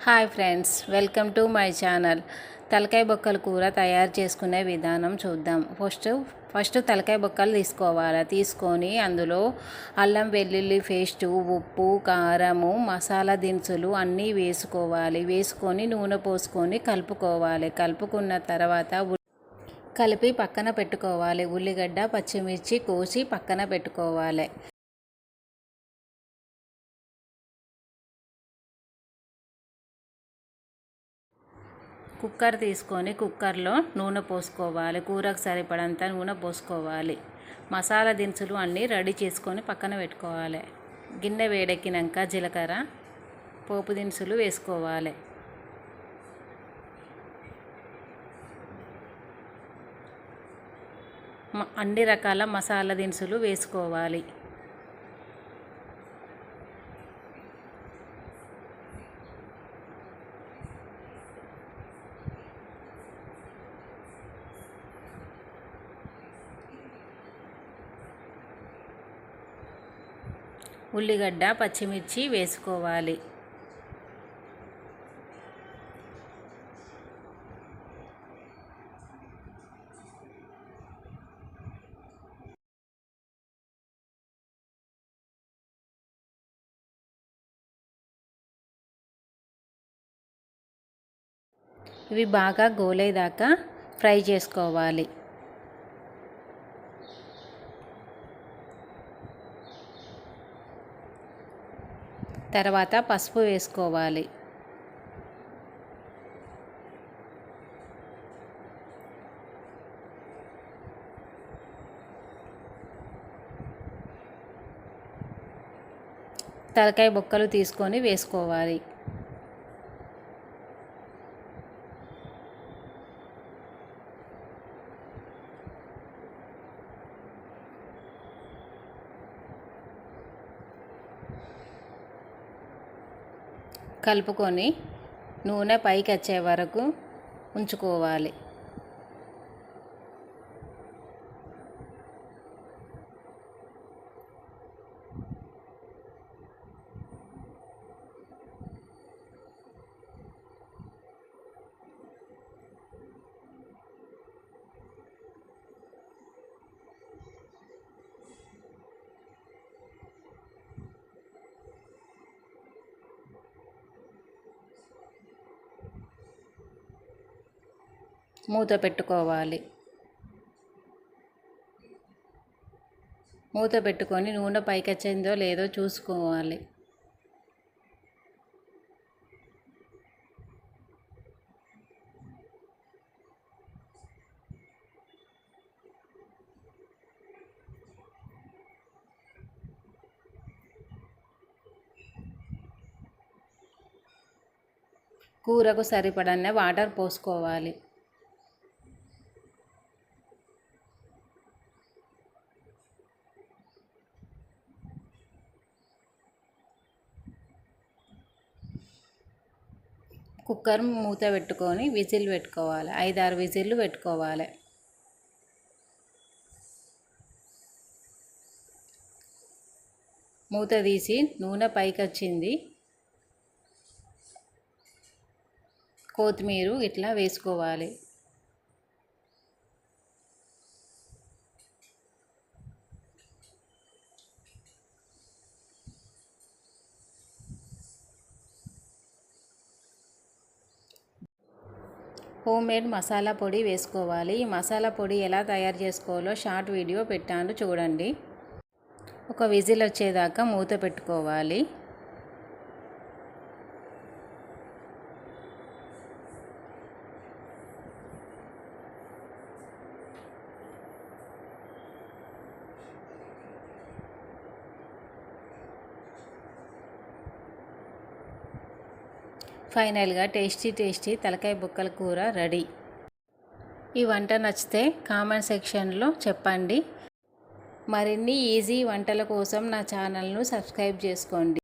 Hi friends, welcome to my channel. తలకాయ బొక్కల కూర తయారు చేసుకునే విధానం చూద్దాం. ఫస్ట్ తలకాయ బొక్కలు తీసుకొని అందులో అల్లం వెల్లుల్లి పేస్టు, ఉప్పు, కారము, మసాలా దినుసులు అన్నీ వేసుకొని నూనె పోసుకొని కలుపుకున్న తర్వాత కలిపి పక్కన పెట్టుకోవాలి. ఉల్లిగడ్డ, పచ్చిమిర్చి కోసి పక్కన పెట్టుకోవాలి. కుక్కర్ తీసుకొని కుక్కర్లో నూనె పోసుకోవాలి. కూరకు సరిపడంత నూనె పోసుకోవాలి. మసాలా దినుసులు అన్నీ రెడీ చేసుకొని పక్కన పెట్టుకోవాలి. గిన్నె వేడెక్కినాక జీలకర్ర, పోపు దినుసులు వేసుకోవాలి. అన్ని రకాల మసాలా దినుసులు వేసుకోవాలి. ఉల్లిగడ్డ, పచ్చిమిర్చి వేసుకోవాలి. ఇవి బాగా గోలేదాకా ఫ్రై చేసుకోవాలి. తర్వాత పసుపు వేసుకోవాలి. తలకాయ బొక్కలు తీసుకొని వేసుకోవాలి. కలుపుకొని నూనె పైకి వచ్చే వరకు ఉంచుకోవాలి. మూత పెట్టుకోవాలి. మూత పెట్టుకొని నూనె పైకి వచ్చిందో లేదో చూసుకోవాలి. కూరకు సరిపడన్న వాటర్ పోసుకోవాలి. కుక్కర్ మూత పెట్టుకొని విజిల్ పెట్టుకోవాలి. 5-6 విజిల్లు పెట్టుకోవాలి. మూత తీసి నూనె పైకి వచ్చింది. కొత్తిమీర ఇట్లా వేసుకోవాలి. హోమ్మేడ్ మసాలా పొడి వేసుకోవాలి. ఈ మసాలా పొడి ఎలా తయారు చేసుకోవాలో షార్ట్ వీడియో పెట్టాను, చూడండి. ఒక విజిల్ వచ్చేదాకా మూత పెట్టుకోవాలి. ఫైనల్గా టేస్టీ తలకాయ బొక్కల కూర రెడీ. ఈ వంట నచ్చితే కామెంట్ సెక్షన్లో చెప్పండి. మరిన్ని ఈజీ వంటల కోసం నా ఛానల్ను సబ్స్క్రైబ్ చేసుకోండి.